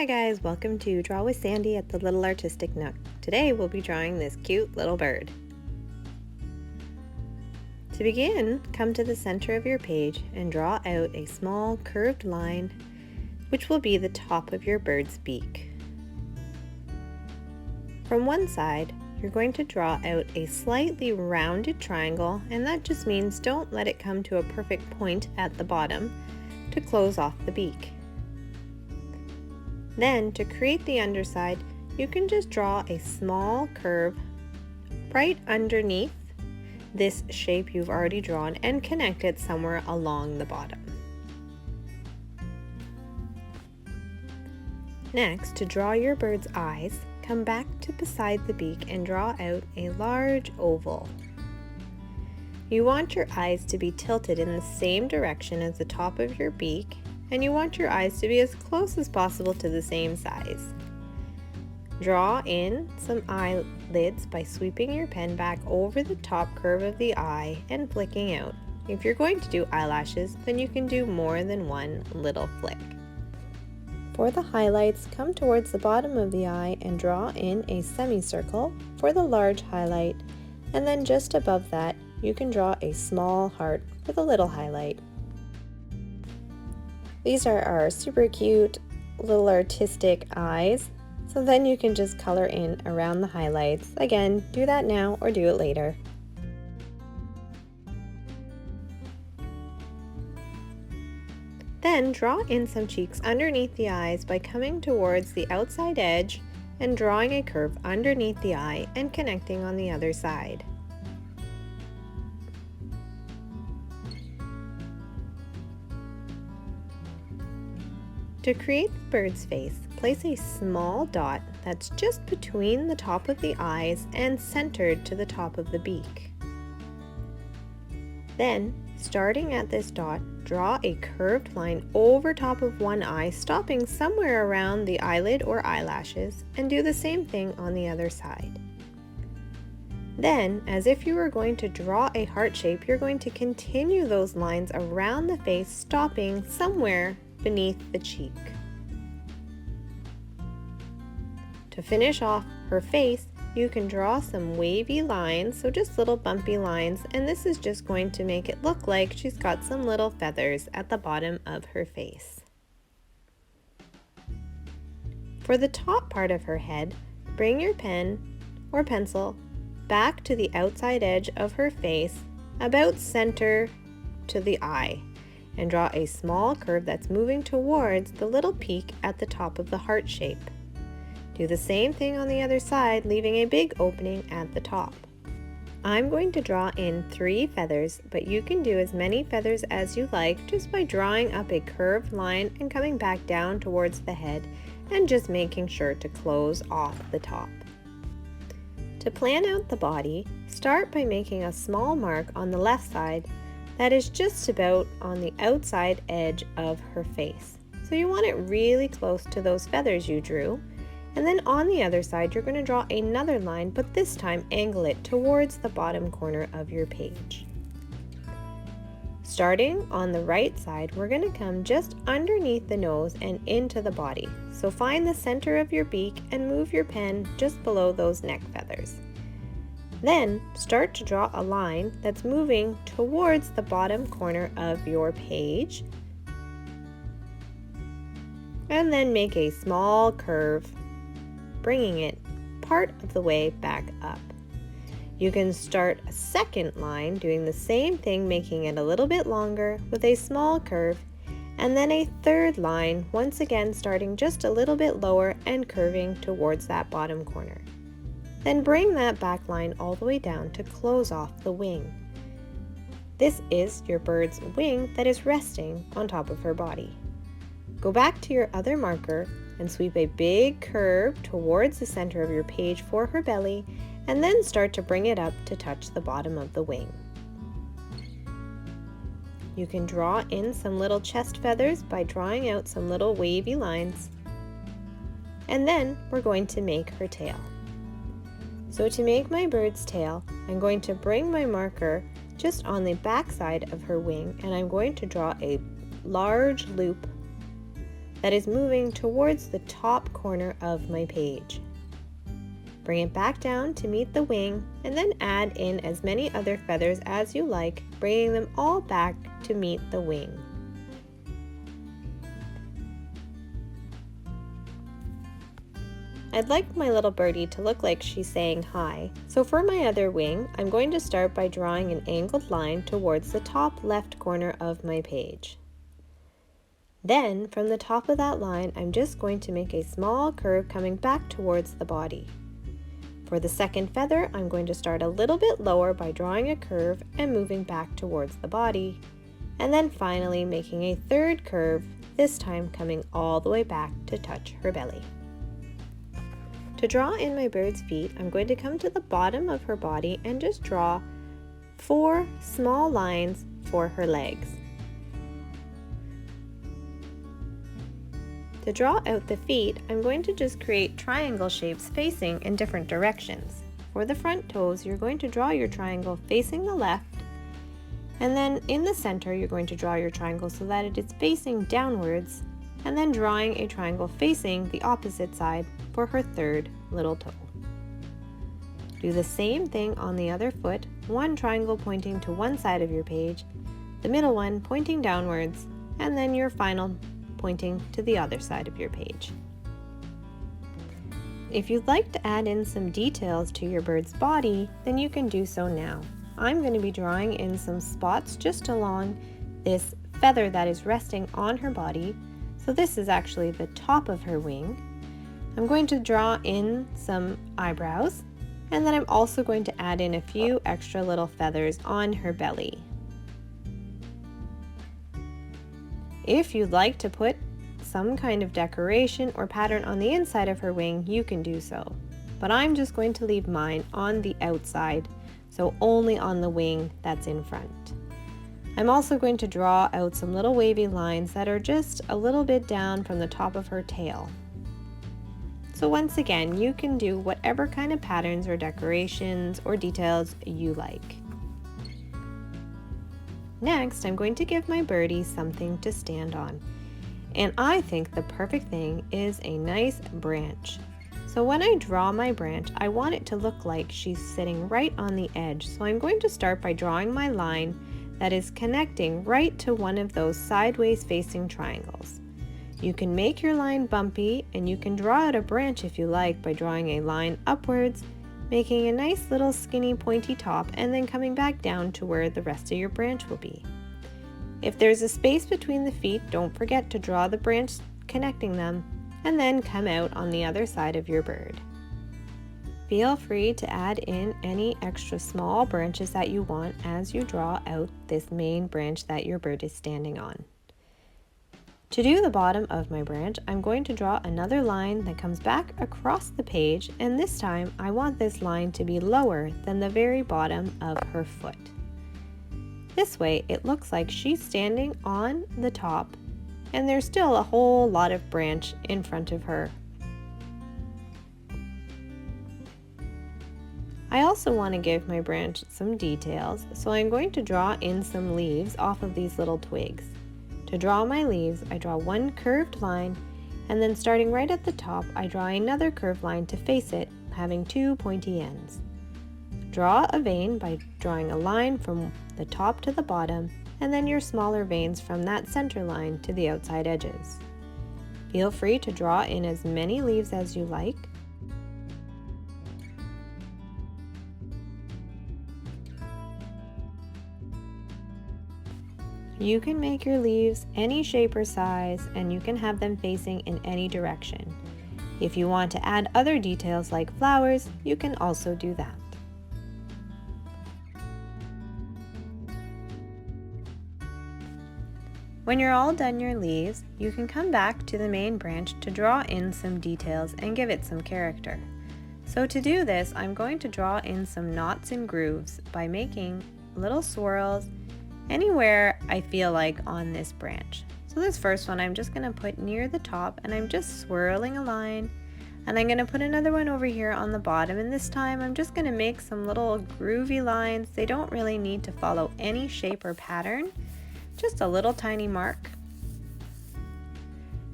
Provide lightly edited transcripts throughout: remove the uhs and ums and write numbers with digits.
Hi guys, welcome to Draw with Sandy at the Little Artistic Nook. Today we'll be drawing this cute little bird. To begin, come to the center of your page and draw out a small curved line which will be the top of your bird's beak. From one side, you're going to draw out a slightly rounded triangle, and that just means don't let it come to a perfect point at the bottom to close off the beak. Then, to create the underside, you can just draw a small curve right underneath this shape you've already drawn and connect it somewhere along the bottom. Next, to draw your bird's eyes, come back to beside the beak and draw out a large oval. You want your eyes to be tilted in the same direction as the top of your beak, and you want your eyes to be as close as possible to the same size. Draw in some eyelids by sweeping your pen back over the top curve of the eye and flicking out. If you're going to do eyelashes, then you can do more than one little flick. For the highlights, come towards the bottom of the eye and draw in a semicircle for the large highlight, and then just above that, you can draw a small heart for the little highlight. These are our super cute little artistic eyes, so then you can just color in around the highlights. Again, do that now or do it later. Then draw in some cheeks underneath the eyes by coming towards the outside edge and drawing a curve underneath the eye and connecting on the other side. To create the bird's face, place a small dot that's just between the top of the eyes and centered to the top of the beak. Then, starting at this dot, draw a curved line over top of one eye, stopping somewhere around the eyelid or eyelashes, and do the same thing on the other side. Then, as if you were going to draw a heart shape, you're going to continue those lines around the face, stopping somewhere beneath the cheek. To finish off her face, you can draw some wavy lines, so just little bumpy lines, and this is just going to make it look like she's got some little feathers at the bottom of her face. For the top part of her head, bring your pen or pencil back to the outside edge of her face, about center to the eye, and draw a small curve that's moving towards the little peak at the top of the heart shape. Do the same thing on the other side, leaving a big opening at the top. I'm going to draw in 3 feathers, but you can do as many feathers as you like just by drawing up a curved line and coming back down towards the head and just making sure to close off the top. To plan out the body, start by making a small mark on the left side that is just about on the outside edge of her face. So you want it really close to those feathers you drew. And then on the other side, you're going to draw another line, but this time angle it towards the bottom corner of your page. Starting on the right side, we're going to come just underneath the nose and into the body. So find the center of your beak and move your pen just below those neck feathers. Then start to draw a line that's moving towards the bottom corner of your page. And then make a small curve, bringing it part of the way back up. You can start a second line doing the same thing, making it a little bit longer with a small curve, and then a third line, once again starting just a little bit lower and curving towards that bottom corner. Then bring that back line all the way down to close off the wing. This is your bird's wing that is resting on top of her body. Go back to your other marker and sweep a big curve towards the center of your page for her belly, and then start to bring it up to touch the bottom of the wing. You can draw in some little chest feathers by drawing out some little wavy lines, and then we're going to make her tail. So to make my bird's tail, I'm going to bring my marker just on the back side of her wing, and I'm going to draw a large loop that is moving towards the top corner of my page. Bring it back down to meet the wing and then add in as many other feathers as you like, bringing them all back to meet the wing. I'd like my little birdie to look like she's saying hi, so for my other wing, I'm going to start by drawing an angled line towards the top left corner of my page. Then, from the top of that line, I'm just going to make a small curve coming back towards the body. For the second feather, I'm going to start a little bit lower by drawing a curve and moving back towards the body, and then finally making a third curve, this time coming all the way back to touch her belly. To draw in my bird's feet, I'm going to come to the bottom of her body and just draw 4 small lines for her legs. To draw out the feet, I'm going to just create triangle shapes facing in different directions. For the front toes, you're going to draw your triangle facing the left, and then in the center, you're going to draw your triangle so that it is facing downwards, and then drawing a triangle facing the opposite side for her third little toe. Do the same thing on the other foot, one triangle pointing to one side of your page, the middle one pointing downwards, and then your final pointing to the other side of your page. If you'd like to add in some details to your bird's body, then you can do so now. I'm going to be drawing in some spots just along this feather that is resting on her body. So this is actually the top of her wing. I'm going to draw in some eyebrows, and then I'm also going to add in a few extra little feathers on her belly. If you'd like to put some kind of decoration or pattern on the inside of her wing, you can do so. But I'm just going to leave mine on the outside, so only on the wing that's in front. I'm also going to draw out some little wavy lines that are just a little bit down from the top of her tail. So once again, you can do whatever kind of patterns or decorations or details you like. Next, I'm going to give my birdie something to stand on. And I think the perfect thing is a nice branch. So when I draw my branch, I want it to look like she's sitting right on the edge. So I'm going to start by drawing my line that is connecting right to one of those sideways facing triangles. You can make your line bumpy, and you can draw out a branch if you like by drawing a line upwards, making a nice little skinny pointy top, and then coming back down to where the rest of your branch will be. If there's a space between the feet, don't forget to draw the branch connecting them, and then come out on the other side of your bird. Feel free to add in any extra small branches that you want as you draw out this main branch that your bird is standing on. To do the bottom of my branch, I'm going to draw another line that comes back across the page, and this time I want this line to be lower than the very bottom of her foot. This way it looks like she's standing on the top, and there's still a whole lot of branch in front of her. I also want to give my branch some details, so I'm going to draw in some leaves off of these little twigs. To draw my leaves, I draw one curved line, and then starting right at the top, I draw another curved line to face it, having 2 pointy ends. Draw a vein by drawing a line from the top to the bottom, and then your smaller veins from that center line to the outside edges. Feel free to draw in as many leaves as you like. You can make your leaves any shape or size, and you can have them facing in any direction. If you want to add other details like flowers, you can also do that. When you're all done your leaves, you can come back to the main branch to draw in some details and give it some character. So to do this, I'm going to draw in some knots and grooves by making little swirls anywhere I feel like on this branch. So this first one I'm just going to put near the top, and I'm just swirling a line, and I'm going to put another one over here on the bottom, and this time I'm just going to make some little groovy lines. They don't really need to follow any shape or pattern, just a little tiny mark.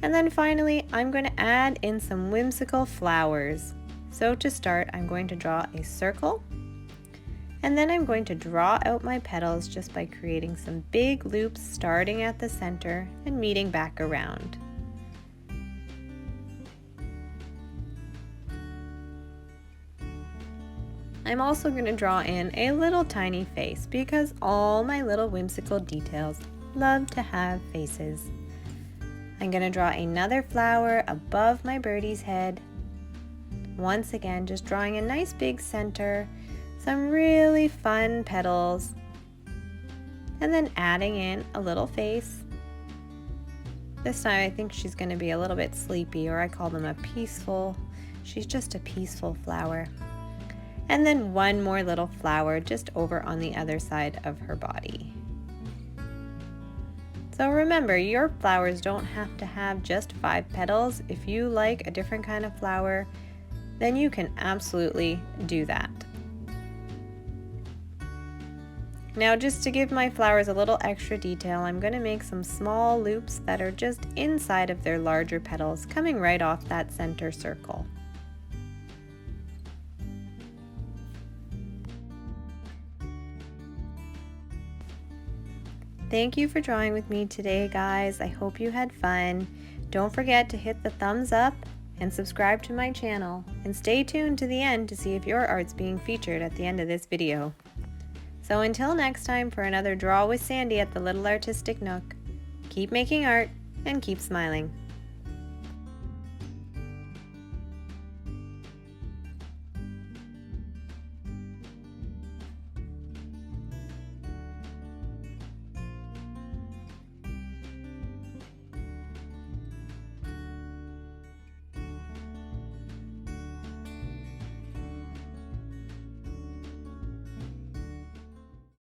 And then finally, I'm going to add in some whimsical flowers. So to start, I'm going to draw a circle, and then I'm going to draw out my petals just by creating some big loops starting at the center and meeting back around. I'm also going to draw in a little tiny face because all my little whimsical details love to have faces. I'm going to draw another flower above my birdie's head. Once again, just drawing a nice big center, some really fun petals, and then adding in a little face. This time I think she's going to be a little bit sleepy, or I call them a peaceful. She's just a peaceful flower. And then one more little flower just over on the other side of her body. So remember, your flowers don't have to have just 5 petals. If you like a different kind of flower, then you can absolutely do that. Now, just to give my flowers a little extra detail, I'm going to make some small loops that are just inside of their larger petals, coming right off that center circle. Thank you for drawing with me today, guys. I hope you had fun. Don't forget to hit the thumbs up and subscribe to my channel, and stay tuned to the end to see if your art's being featured at the end of this video. So until next time for another Draw with Sandy at the Little Artistic Nook, keep making art and keep smiling.